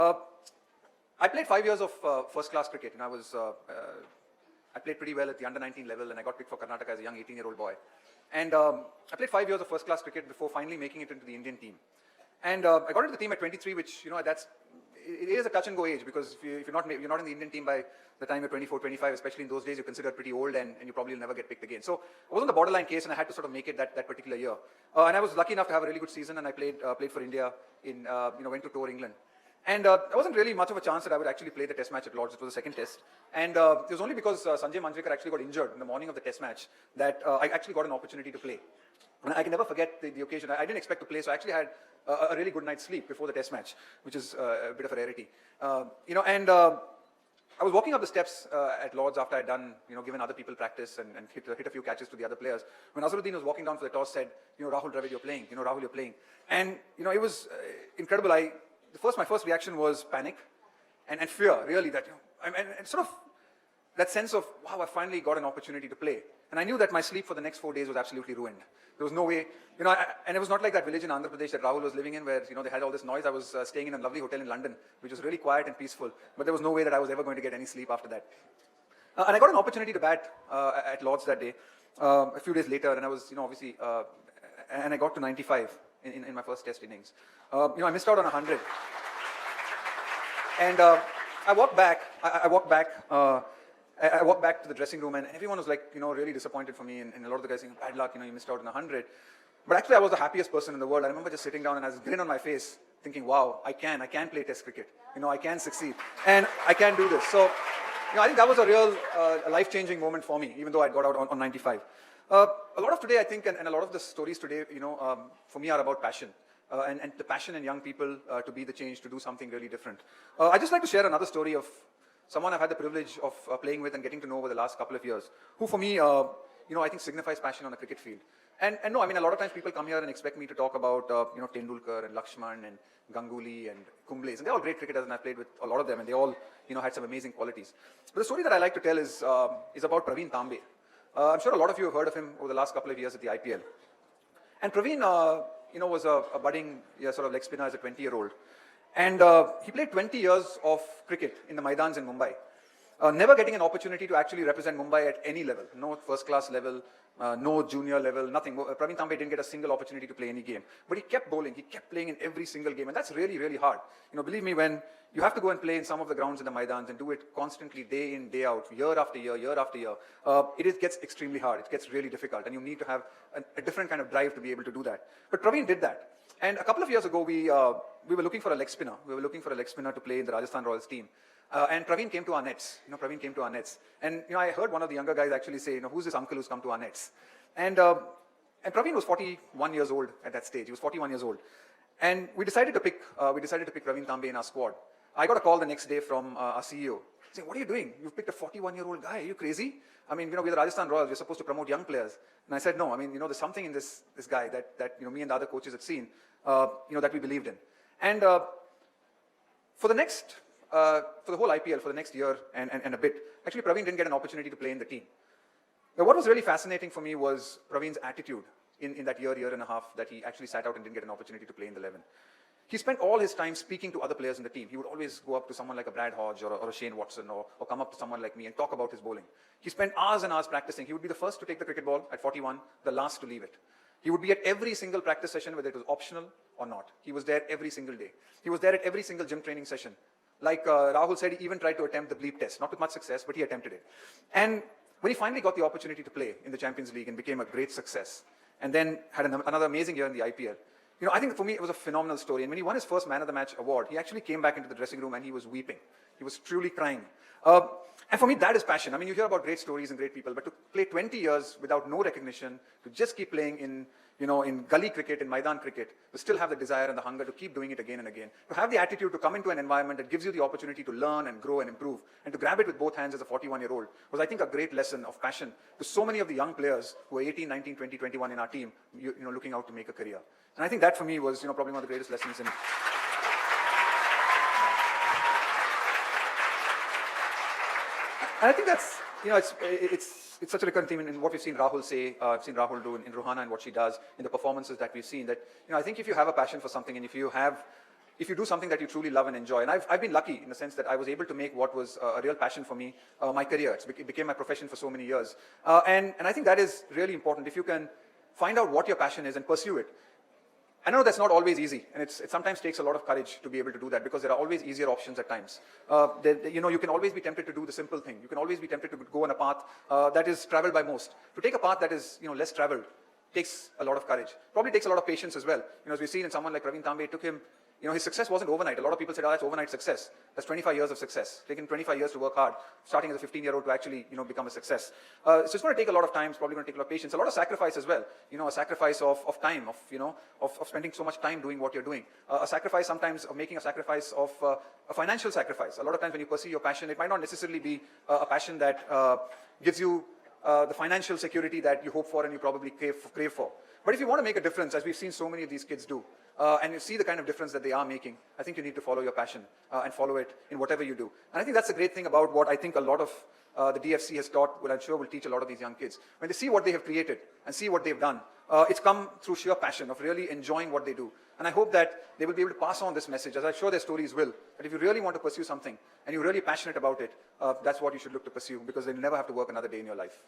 Uh, I played 5 years of first-class cricket, and I played pretty well at the under-19 level, and I got picked for Karnataka as a young 18-year-old boy. And I played 5 years of first-class cricket before finally making it into the Indian team. And I got into the team at 23, which, it is a touch-and-go age, because if you're not in the Indian team by the time you're 24, 25, especially in those days, you're considered pretty old, and you probably will never get picked again. So I was on the borderline case, and I had to sort of make it that particular year. And I was lucky enough to have a really good season, and I played for India, went to tour England. And there wasn't really much of a chance that I would actually play the test match at Lord's. It was the second test. And it was only because Sanjay Manjrekar actually got injured in the morning of the test match that I actually got an opportunity to play. And I can never forget the occasion. I didn't expect to play, so I actually had a really good night's sleep before the test match, which is a bit of a rarity. I was walking up the steps at Lord's after I'd done, given other people practice and hit a few catches to the other players. When Azharuddin was walking down for the toss, said, Rahul Dravid, you're playing. Rahul, you're playing. And, it was incredible. My first reaction was panic and fear, really, that, and sort of that sense of, wow, I finally got an opportunity to play. And I knew that my sleep for the next 4 days was absolutely ruined. There was no way, and it was not like that village in Andhra Pradesh that Rahul was living in where, they had all this noise. I was staying in a lovely hotel in London, which was really quiet and peaceful, but there was no way that I was ever going to get any sleep after that. And I got an opportunity to bat at Lord's that day, a few days later, and I was, obviously, and I got to 95 in my first test innings. I missed out on 100. And I walked back to the dressing room, and everyone was like, really disappointed for me, and a lot of the guys saying, bad luck, you missed out on 100. But actually, I was the happiest person in the world. I remember just sitting down and I was grin on my face, thinking, wow, I can play test cricket. I can succeed, and I can do this. So, I think that was a real life-changing moment for me, even though I got out on 95. A lot of today, I think, and a lot of the stories today, for me are about passion. And the passion in young people to be the change, to do something really different. I'd just like to share another story of someone I've had the privilege of playing with and getting to know over the last couple of years, who for me, I think signifies passion on the cricket field. And no, a lot of times people come here and expect me to talk about, Tendulkar and Lakshman and Ganguly and Kumble's, and they're all great cricketers, and I've played with a lot of them, and they all, had some amazing qualities. But the story that I like to tell is about Praveen Tambe. I'm sure a lot of you have heard of him over the last couple of years at the IPL. And Praveen, was a budding sort of leg spinner as a 20-year-old. And he played 20 years of cricket in the Maidans in Mumbai, never getting an opportunity to actually represent Mumbai at any level, no first-class level, no junior level, nothing. Praveen Tambe didn't get a single opportunity to play any game. But he kept bowling, he kept playing in every single game, and that's really, really hard. Believe me, when you have to go and play in some of the grounds in the Maidans and do it constantly, day in, day out, year after year, it gets extremely hard. It gets really difficult, and you need to have a different kind of drive to be able to do that. But Praveen did that. And a couple of years ago, we were looking for a leg spinner. We were looking for a leg spinner to play in the Rajasthan Royals team. And Praveen came to our nets. And, I heard one of the younger guys actually say, who's this uncle who's come to our nets? And Praveen was 41 years old at that stage. He was 41 years old. And we decided to pick Praveen Tambe in our squad. I got a call the next day from our CEO saying, what are you doing? You've picked a 41-year-old guy. Are you crazy? We're the Rajasthan Royals. We're supposed to promote young players. And I said, no, there's something in this guy that me and the other coaches had seen, that we believed in. And for the whole IPL, for the next year and a bit, actually Praveen didn't get an opportunity to play in the team. Now, what was really fascinating for me was Praveen's attitude in that year and a half that he actually sat out and didn't get an opportunity to play in the 11. He spent all his time speaking to other players in the team. He would always go up to someone like a Brad Hodge or a Shane Watson or come up to someone like me and talk about his bowling. He spent hours and hours practicing. He would be the first to take the cricket ball at 41, the last to leave it. He would be at every single practice session, whether it was optional or not. He was there every single day. He was there at every single gym training session. Like Rahul said, he even tried to attempt the bleep test, not with much success, but he attempted it. And when he finally got the opportunity to play in the Champions League and became a great success, and then had another amazing year in the IPL, I think for me it was a phenomenal story. And when he won his first Man of the Match award, he actually came back into the dressing room and he was weeping. He was truly crying. And for me, that is passion. You hear about great stories and great people, but to play 20 years without no recognition, to just keep playing in gully cricket, in Maidan cricket, to still have the desire and the hunger to keep doing it again and again, to have the attitude to come into an environment that gives you the opportunity to learn and grow and improve, and to grab it with both hands as a 41-year-old was, I think, a great lesson of passion to so many of the young players who are 18, 19, 20, 21 in our team, looking out to make a career. And I think that for me was, probably one of the greatest lessons in. And I think that's, it's such a recurrent theme in what we've seen Rahul say, I've seen Rahul do in Ruhana and what she does, in the performances that we've seen, that, I think if you have a passion for something and if you have if you do something that you truly love and enjoy. And I've been lucky in the sense that I was able to make what was a real passion for me, my career. It became my profession for so many years. And I think that is really important. If you can find out what your passion is and pursue it. I know that's not always easy, and it sometimes takes a lot of courage to be able to do that, because there are always easier options at times. You can always be tempted to do the simple thing. You can always be tempted to go on a path that is traveled by most. To take a path that is less traveled takes a lot of courage. Probably takes a lot of patience as well. As we've seen in someone like Praveen Tambe, it took him, his success wasn't overnight. A lot of people said, oh, that's overnight success. That's 25 years of success. Taken 25 years to work hard, starting as a 15-year-old to actually, become a success. So it's going to take a lot of time. It's probably going to take a lot of patience. A lot of sacrifice as well. A sacrifice of time, of spending so much time doing what you're doing. A sacrifice sometimes of making a sacrifice of a financial sacrifice. A lot of times when you pursue your passion, it might not necessarily be a passion that gives you the financial security that you hope for and you probably crave for. But if you want to make a difference, as we've seen so many of these kids do, and you see the kind of difference that they are making, I think you need to follow your passion and follow it in whatever you do. And I think that's the great thing about what I think a lot of the DFC has taught, well, I'm sure will teach a lot of these young kids. When they see what they have created and see what they've done, it's come through sheer passion of really enjoying what they do. And I hope that they will be able to pass on this message, as I'm sure their stories will, that if you really want to pursue something and you're really passionate about it, that's what you should look to pursue, because then you'll never have to work another day in your life.